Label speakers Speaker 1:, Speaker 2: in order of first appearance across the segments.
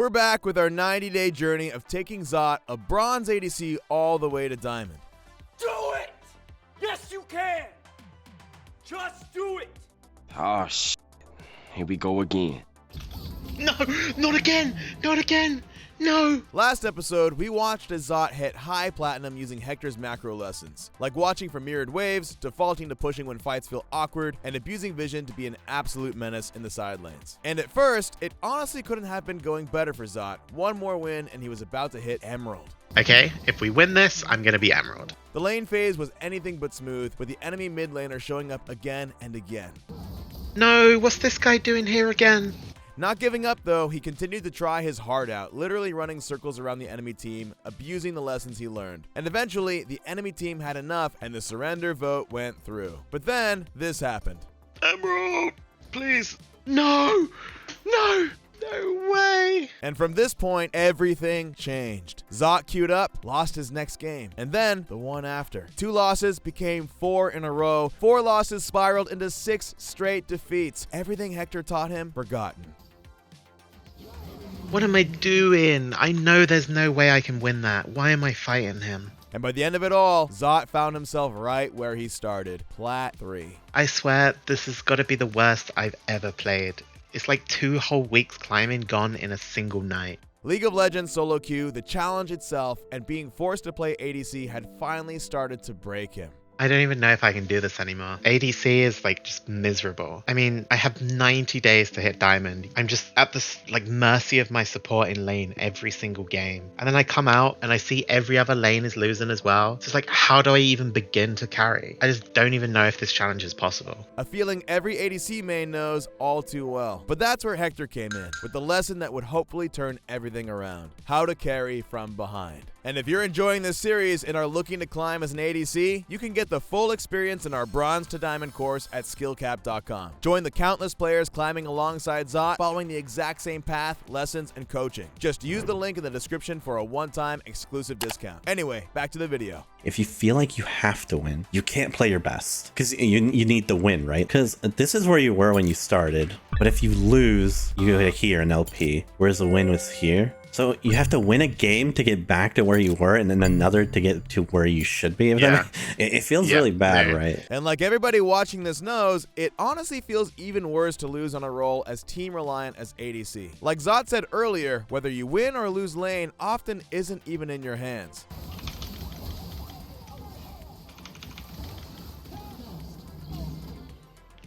Speaker 1: We're back with our 90-day journey of taking Zot, a bronze ADC, all the way to diamond.
Speaker 2: Do it! Yes, you can! Just do it!
Speaker 3: Oh, shit. Here we go again.
Speaker 4: No, not again! Not again! No!
Speaker 1: Last episode, we watched as Zot hit high platinum using Hector's macro lessons, like watching for mirrored waves, defaulting to pushing when fights feel awkward, and abusing vision to be an absolute menace in the side lanes. And at first, it honestly couldn't have been going better for Zot. One more win and he was about to hit Emerald.
Speaker 4: Okay, if we win this, I'm gonna be Emerald.
Speaker 1: The lane phase was anything but smooth, with the enemy mid laner showing up again and again.
Speaker 4: No, what's this guy doing here again?
Speaker 1: Not giving up though, he continued to try his heart out, literally running circles around the enemy team, abusing the lessons he learned. And eventually, the enemy team had enough and the surrender vote went through. But then, this happened.
Speaker 4: Emerald, please. No! No! No way!
Speaker 1: And from this point, everything changed. Zot queued up, lost his next game, and then the one after. 2 losses became 4 in a row. 4 losses spiraled into 6 straight defeats. Everything Hector taught him, forgotten.
Speaker 4: What am I doing? I know there's no way I can win that. Why am I fighting him?
Speaker 1: And by the end of it all, Zot found himself right where he started, Plat 3.
Speaker 4: I swear, this has got to be the worst I've ever played. It's like 2 whole weeks climbing gone in a single night.
Speaker 1: League of Legends solo queue, the challenge itself, and being forced to play ADC had finally started to break him.
Speaker 4: I don't even know if I can do this anymore. ADC is like just miserable. I mean, I have 90 days to hit diamond. I'm just at this like mercy of my support in lane every single game. And then I come out and I see every other lane is losing as well. So it's like, how do I even begin to carry? I just don't even know if this challenge is possible.
Speaker 1: A feeling every ADC main knows all too well. But that's where Hector came in, with the lesson that would hopefully turn everything around. How to carry from behind. And if you're enjoying this series and are looking to climb as an ADC, you can get the full experience in our Bronze to Diamond course at skillcap.com. Join the countless players climbing alongside Zot, following the exact same path, lessons, and coaching. Just use the link in the description for a one-time exclusive discount. Anyway, back to the video.
Speaker 5: If you feel like you have to win, you can't play your best because you need the win, right? Because this is where you were when you started. But if you lose, you go here in LP, whereas the win was here. So you have to win a game to get back to where you were, and then another to get to where you should be. It feels really bad, right?
Speaker 1: And like everybody watching this knows, it honestly feels even worse to lose on a role as team reliant as ADC. Like Zot said earlier, whether you win or lose lane often isn't even in your hands.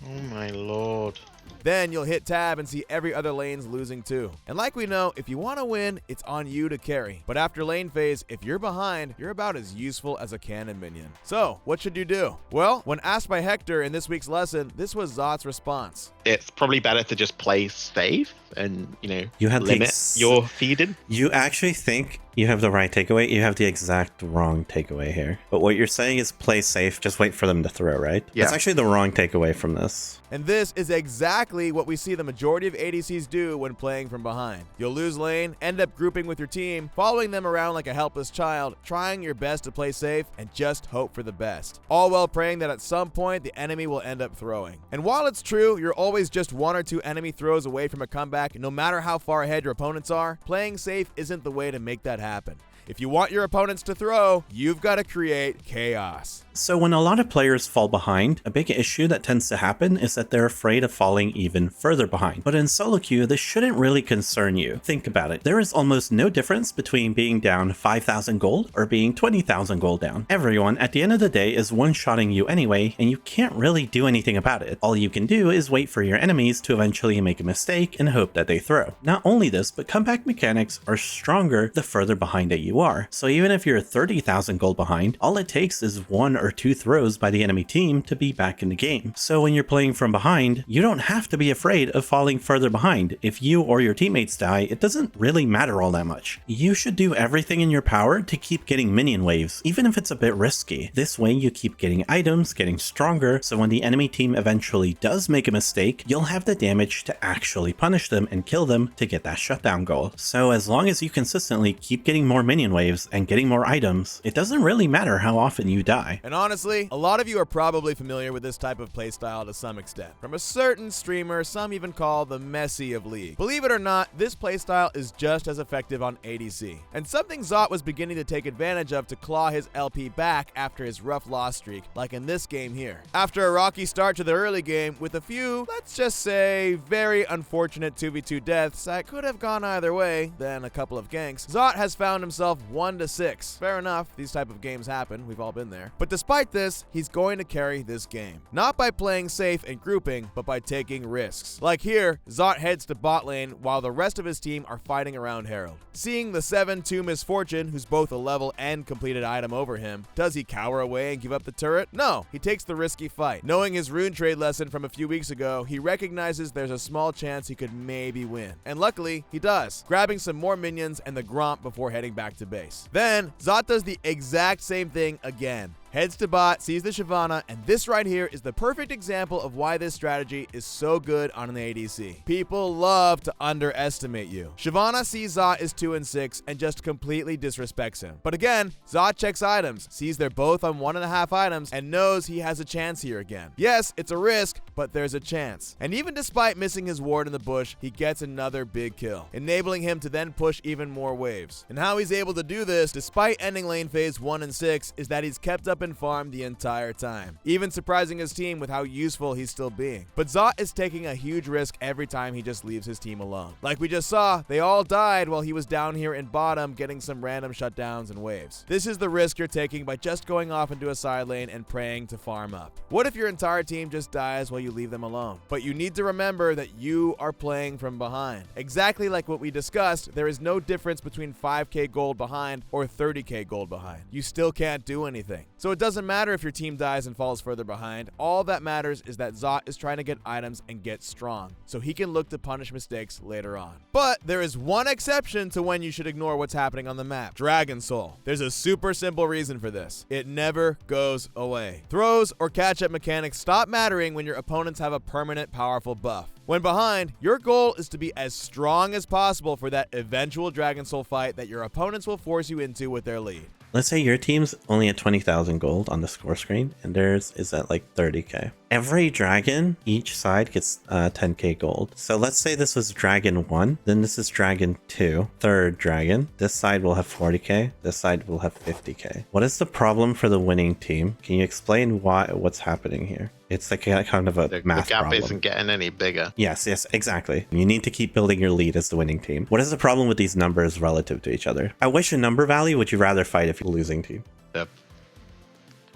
Speaker 4: Oh my lord.
Speaker 1: Then you'll hit tab and see every other lane's losing too. And like we know, if you want to win, it's on you to carry. But after lane phase, if you're behind, you're about as useful as a cannon minion. So, what should you do? Well, when asked by Hector in this week's lesson, this was Zot's response.
Speaker 4: It's probably better to just play safe and,
Speaker 5: you have
Speaker 4: limit your feeding.
Speaker 5: You actually think you have the right takeaway. You have the exact wrong takeaway here. But what you're saying is play safe, just wait for them to throw, right?
Speaker 4: Yeah.
Speaker 5: That's actually the wrong takeaway from this.
Speaker 1: And this is exactly what we see the majority of ADCs do when playing from behind. You'll lose lane, end up grouping with your team, following them around like a helpless child, trying your best to play safe, and just hope for the best. All while praying that at some point the enemy will end up throwing. And while it's true, you're always just 1 or 2 enemy throws away from a comeback, no matter how far ahead your opponents are, playing safe isn't the way to make that happen. If you want your opponents to throw, you've got to create chaos.
Speaker 5: So when a lot of players fall behind, a big issue that tends to happen is that they're afraid of falling even further behind. But in solo queue, this shouldn't really concern you. Think about it. There is almost no difference between being down 5,000 gold or being 20,000 gold down. Everyone, at the end of the day, is one-shotting you anyway, and you can't really do anything about it. All you can do is wait for your enemies to eventually make a mistake and hope that they throw. Not only this, but comeback mechanics are stronger the further behind that you are. So even if you're 30,000 gold behind, all it takes is 1 or 2 throws by the enemy team to be back in the game. So when you're playing from behind, you don't have to be afraid of falling further behind. If you or your teammates die, it doesn't really matter all that much. You should do everything in your power to keep getting minion waves, even if it's a bit risky. This way you keep getting items, getting stronger, so when the enemy team eventually does make a mistake, you'll have the damage to actually punish them and kill them to get that shutdown goal. So as long as you consistently keep getting more minion minion waves and getting more items, it doesn't really matter how often you die.
Speaker 1: And honestly, a lot of you are probably familiar with this type of playstyle to some extent. From a certain streamer some even call the Messi of League. Believe it or not, this playstyle is just as effective on ADC. And something Zot was beginning to take advantage of to claw his LP back after his rough loss streak, like in this game here. After a rocky start to the early game with a few, let's just say, very unfortunate 2v2 deaths that could have gone either way, then a couple of ganks, Zot has found himself 1-6. Fair enough, these type of games happen, we've all been there. But despite this, he's going to carry this game. Not by playing safe and grouping, but by taking risks. Like here, Zot heads to bot lane while the rest of his team are fighting around Herald. Seeing the 7-2 Misfortune, who's both a level and completed item over him, does he cower away and give up the turret? No, he takes the risky fight. Knowing his rune trade lesson from a few weeks ago, he recognizes there's a small chance he could maybe win. And luckily, he does, grabbing some more minions and the Gromp before heading back to base. Then, Zot does the exact same thing again. Heads to bot, sees the Shyvana, and this right here is the perfect example of why this strategy is so good on the ADC. People love to underestimate you. Shyvana sees Zot is 2-6 and just completely disrespects him. But again, Zot checks items, sees they're both on 1.5 items, and knows he has a chance here again. Yes, it's a risk, but there's a chance. And even despite missing his ward in the bush, he gets another big kill, enabling him to then push even more waves. And how he's able to do this, despite ending lane phase 1 and 6, is that he's kept up in farm the entire time, even surprising his team with how useful he's still being. But Zot is taking a huge risk every time he just leaves his team alone. Like we just saw, they all died while he was down here in bottom getting some random shutdowns and waves. This is the risk you're taking by just going off into a side lane and praying to farm up. What if your entire team just dies while you leave them alone? But you need to remember that you are playing from behind. Exactly like what we discussed, there is no difference between 5k gold behind or 30k gold behind. You still can't do anything. So it doesn't matter if your team dies and falls further behind. All that matters is that Zot is trying to get items and get strong, so he can look to punish mistakes later on. But there is one exception to when you should ignore what's happening on the map: Dragon Soul. There's a super simple reason for this. It never goes away. Throws or catch-up mechanics stop mattering when your opponents have a permanent powerful buff. When behind, your goal is to be as strong as possible for that eventual Dragon Soul fight that your opponents will force you into with their lead.
Speaker 5: Let's say your team's only at 20,000 gold on the score screen, and theirs is at like 30k. Every dragon, each side gets 10k gold. So let's say this was Dragon 1, then this is Dragon 2, third dragon. This side will have 40k, this side will have 50k. What is the problem for the winning team? Can you explain what's happening here? It's like a kind of a math problem.
Speaker 4: The gap isn't getting any bigger.
Speaker 5: Yes, exactly. You need to keep building your lead as the winning team. What is the problem with these numbers relative to each other? At which number value would you rather fight if you're losing team?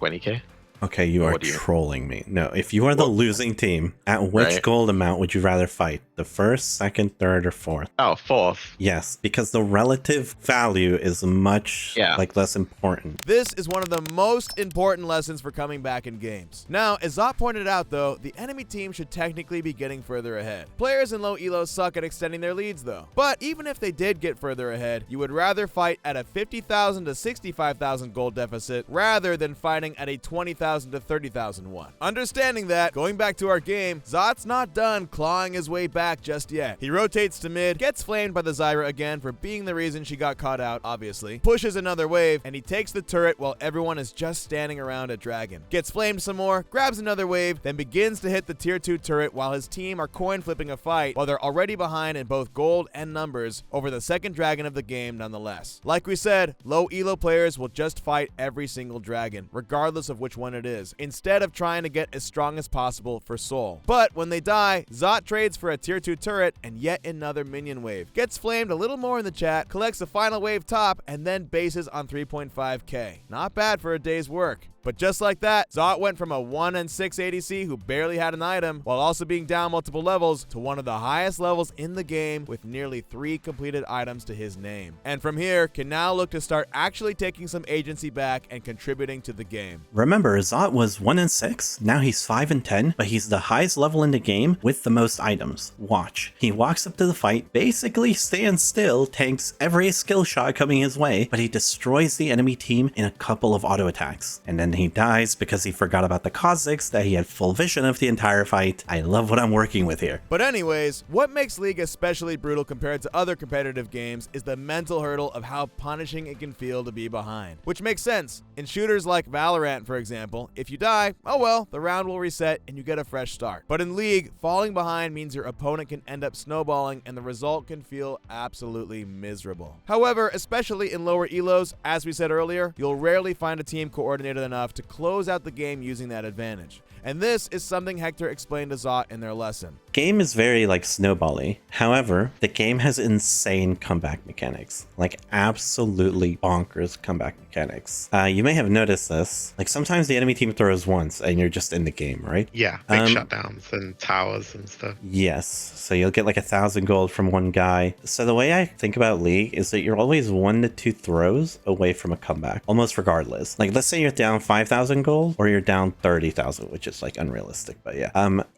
Speaker 4: 20k?
Speaker 5: Okay, you are trolling me. No, if you are the losing team, at which gold amount would you rather fight? The first, second, third, or fourth?
Speaker 4: Oh, fourth.
Speaker 5: Yes, because the relative value is much less important.
Speaker 1: This is one of the most important lessons for coming back in games. Now, as Zot pointed out though, the enemy team should technically be getting further ahead. Players in low elo suck at extending their leads though. But even if they did get further ahead, you would rather fight at a 50,000 to 65,000 gold deficit rather than fighting at a 20,000 to 30,000 one. Understanding that, going back to our game, Zot's not done clawing his way back just yet. He rotates to mid, gets flamed by the Zyra again for being the reason she got caught out, obviously, pushes another wave, and he takes the turret while everyone is just standing around at Dragon. Gets flamed some more, grabs another wave, then begins to hit the tier 2 turret while his team are coin flipping a fight while they're already behind in both gold and numbers over the second dragon of the game nonetheless. Like we said, low elo players will just fight every single dragon, regardless of which one it is, instead of trying to get as strong as possible for soul. But when they die, Zot trades for a tier 2 turret and yet another minion wave. Gets flamed a little more in the chat, collects a final wave top, and then bases on 3.5k. Not bad for a day's work. But just like that, Zot went from a 1-6 ADC who barely had an item, while also being down multiple levels, to one of the highest levels in the game with nearly 3 completed items to his name. And from here, can now look to start actually taking some agency back and contributing to the game.
Speaker 5: Remember, Zot was 1-6, now he's 5-10, but he's the highest level in the game with the most items. Watch. He walks up to the fight, basically stands still, tanks every skill shot coming his way, but he destroys the enemy team in a couple of auto attacks, and then then he dies because he forgot about the Kha'Zix that he had full vision of the entire fight. I love what I'm working with here.
Speaker 1: But anyways, what makes League especially brutal compared to other competitive games is the mental hurdle of how punishing it can feel to be behind. Which makes sense. In shooters like Valorant, for example, if you die, oh well, the round will reset and you get a fresh start. But in League, falling behind means your opponent can end up snowballing and the result can feel absolutely miserable. However, especially in lower elos, as we said earlier, you'll rarely find a team coordinated enough to close out the game using that advantage. And this is something Hector explained to Zot in their lesson.
Speaker 5: Game is very like snowbally. However, the game has insane comeback mechanics, like absolutely bonkers comeback mechanics. You may have noticed this. Like sometimes the enemy team throws once and you're just in the game, right?
Speaker 4: Yeah, big shutdowns and towers and stuff.
Speaker 5: Yes, so you'll get like 1,000 gold from one guy. So the way I think about League is that you're always 1 to 2 throws away from a comeback, almost regardless. Like let's say you're down 5,000 gold or you're down 30,000, which is like unrealistic, but yeah.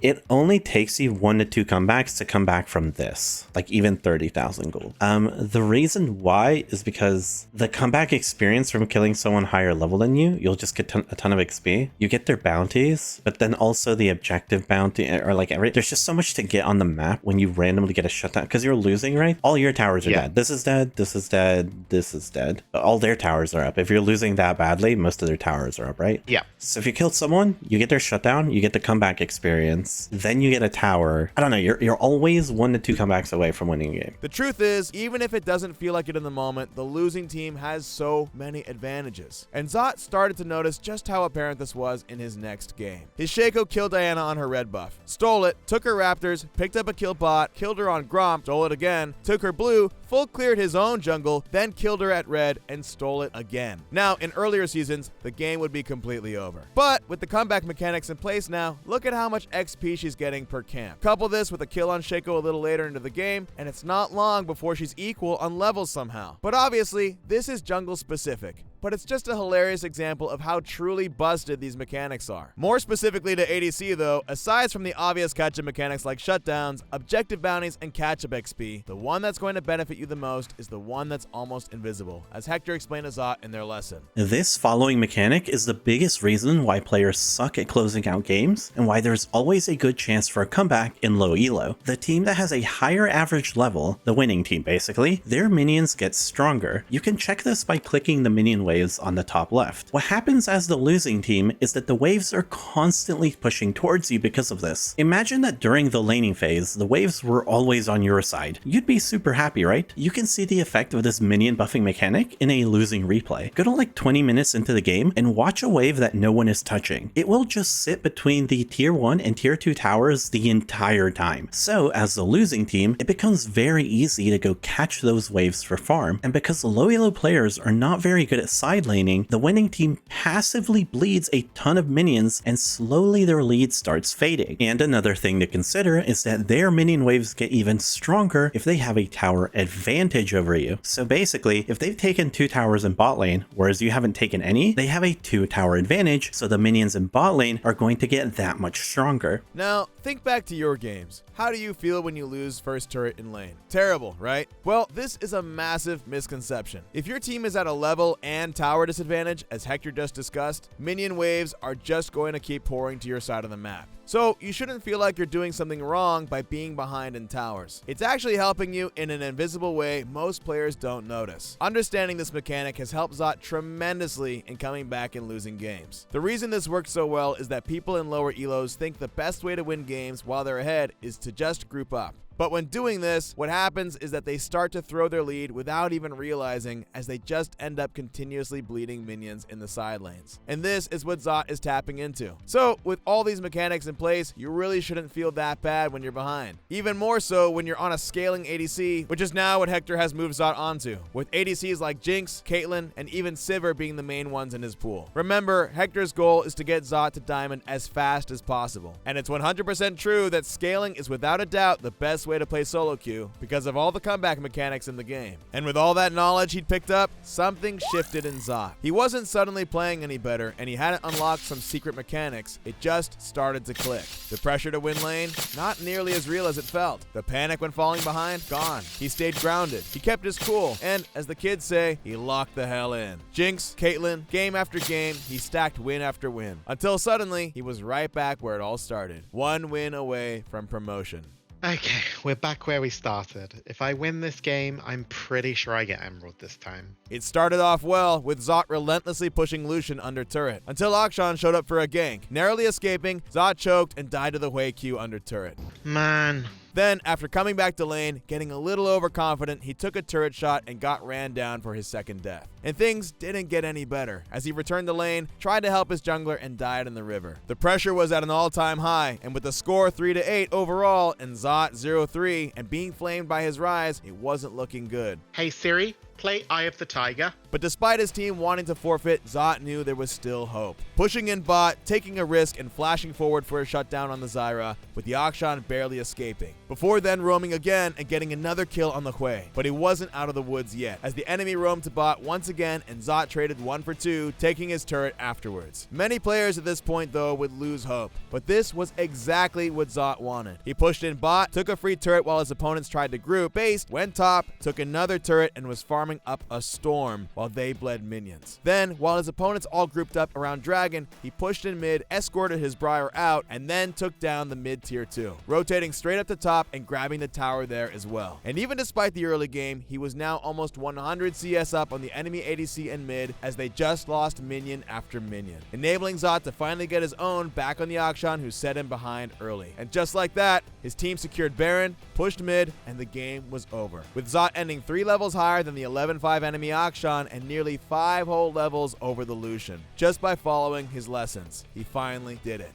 Speaker 5: It only takes you 1 to 2 comebacks to come back from this, like even 30,000 gold. The reason why is because the comeback experience from killing someone higher level than you, you'll just get a ton of XP. You get their bounties, but then also the objective bounty, or like there's just so much to get on the map when you randomly get a shutdown, because you're losing, right? All your towers are dead. This is dead, this is dead, this is dead. But all their towers are up. If you're losing that badly, most of their towers are up, right?
Speaker 4: Yeah.
Speaker 5: So if you killed someone, you get their shutdown, you get the comeback experience, then you get a tower. I don't know, you're always 1 to 2 comebacks away from winning a game.
Speaker 1: The truth is, even if it doesn't feel like it in the moment, the losing team has so many advantages. And Zot started to notice just how apparent this was in his next game. His Shaco killed Diana on her red buff, stole it, took her Raptors, picked up a kill bot, killed her on Gromp, stole it again, took her blue, full cleared his own jungle, then killed her at red and stole it again. Now, in earlier seasons, the game would be completely over. But with the comeback mechanics in place now, look at how much XP she's getting per camp. Couple this with a kill on Shaco a little later into the game, and it's not long before she's equal on levels somehow. But obviously, this is jungle specific. But it's just a hilarious example of how truly busted these mechanics are. More specifically to ADC though, aside from the obvious catch-up mechanics like shutdowns, objective bounties, and catch-up XP, the one that's going to benefit you the most is the one that's almost invisible, as Hector explained to Zot in their lesson.
Speaker 5: This following mechanic is the biggest reason why players suck at closing out games, and why there's always a good chance for a comeback in low elo. The team that has a higher average level, the winning team basically, their minions get stronger. You can check this by clicking the minion waves on the top left. What happens as the losing team is that the waves are constantly pushing towards you because of this. Imagine that during the laning phase, the waves were always on your side. You'd be super happy, right? You can see the effect of this minion buffing mechanic in a losing replay. Go to like 20 minutes into the game and watch a wave that no one is touching. It will just sit between the tier 1 and tier 2 towers the entire time. So as the losing team, it becomes very easy to go catch those waves for farm. And because low elo players are not very good at side laning, the winning team passively bleeds a ton of minions and slowly their lead starts fading. And another thing to consider is that their minion waves get even stronger if they have a tower advantage over you. So basically, if they've taken 2 towers in bot lane, whereas you haven't taken any, they have a 2 tower advantage, so the minions in bot lane are going to get that much stronger.
Speaker 1: Now, think back to your games. How do you feel when you lose first turret in lane? Terrible, right? Well, this is a massive misconception. If your team is at a level and tower disadvantage, as Hector just discussed, minion waves are just going to keep pouring to your side of the map. So you shouldn't feel like you're doing something wrong by being behind in towers. It's actually helping you in an invisible way most players don't notice. Understanding this mechanic has helped Zot tremendously in coming back and losing games. The reason this works so well is that people in lower elos think the best way to win games while they're ahead is to just group up. But when doing this, what happens is that they start to throw their lead without even realizing, as they just end up continuously bleeding minions in the side lanes. And this is what Zot is tapping into. So with all these mechanics in place, you really shouldn't feel that bad when you're behind. Even more so when you're on a scaling ADC, which is now what Hector has moved Zot onto, with ADCs like Jinx, Caitlyn, and even Sivir being the main ones in his pool. Remember, Hector's goal is to get Zot to diamond as fast as possible. And it's 100% true that scaling is without a doubt the best best way to play solo queue because of all the comeback mechanics in the game. And with all that knowledge he'd picked up, something shifted in Zot. He wasn't suddenly playing any better, and he hadn't unlocked some secret mechanics. It just started to click. The pressure to win lane, not nearly as real as it felt. The panic when falling behind, gone. He stayed grounded. He kept his cool, and as the kids say, he locked the hell in. Jinx, Caitlyn, game after game, he stacked win after win. Until suddenly, he was right back where it all started. One win away from promotion.
Speaker 4: Okay, we're back where we started. If I win this game, I'm pretty sure I get Emerald this time.
Speaker 1: It started off well, with Zot relentlessly pushing Lucian under turret, until Akshan showed up for a gank. Narrowly escaping, Zot choked and died to the Hui Q under turret.
Speaker 4: Man.
Speaker 1: Then, after coming back to lane, getting a little overconfident, he took a turret shot and got ran down for his second death. And things didn't get any better, as he returned to lane, tried to help his jungler, and died in the river. The pressure was at an all-time high, and with the score 3-8 overall, and Zot 0-3, and being flamed by his rise, it wasn't looking good.
Speaker 4: Hey Siri, play Eye of the Tiger.
Speaker 1: But despite his team wanting to forfeit, Zot knew there was still hope. Pushing in bot, taking a risk, and flashing forward for a shutdown on the Zyra, with the Akshan barely escaping. Before then roaming again and getting another kill on the Hui. But he wasn't out of the woods yet, as the enemy roamed to bot once again and Zot traded 1 for 2, taking his turret afterwards. Many players at this point though would lose hope, but this was exactly what Zot wanted. He pushed in bot, took a free turret while his opponents tried to group, based, went top, took another turret and was farming up a storm while they bled minions. Then, while his opponents all grouped up around Dragon, he pushed in mid, escorted his Briar out, and then took down the mid tier 2, rotating straight up to top and grabbing the tower there as well. And even despite the early game, he was now almost 100 CS up on the enemy ADC and mid as they just lost minion after minion, enabling Zot to finally get his own back on the Akshan who set him behind early. And just like that, his team secured Baron, pushed mid, and the game was over, with Zot ending 3 levels higher than the 11-5 enemy Akshan and nearly 5 whole levels over the Lucian, just by following his lessons. He finally did it.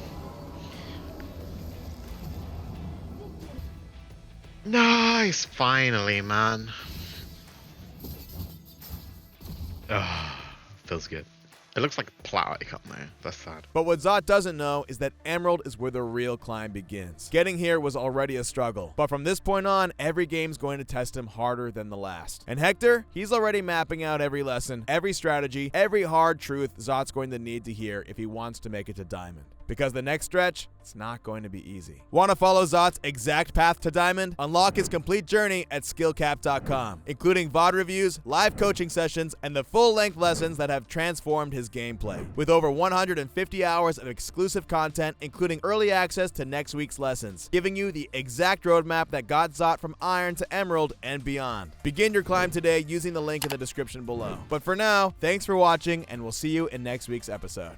Speaker 4: Nice, finally, man. Feels good. It looks like Plowick up there. That's sad.
Speaker 1: But what Zot doesn't know is that Emerald is where the real climb begins. Getting here was already a struggle, but from this point on, every game's going to test him harder than the last. And Hector, he's already mapping out every lesson, every strategy, every hard truth Zot's going to need to hear if he wants to make it to Diamond. Because the next stretch, it's not going to be easy. Want to follow Zot's exact path to Diamond? Unlock his complete journey at skillcap.com, including VOD reviews, live coaching sessions, and the full-length lessons that have transformed his gameplay. With over 150 hours of exclusive content, including early access to next week's lessons, giving you the exact roadmap that got Zot from Iron to Emerald and beyond. Begin your climb today using the link in the description below. But for now, thanks for watching, and we'll see you in next week's episode.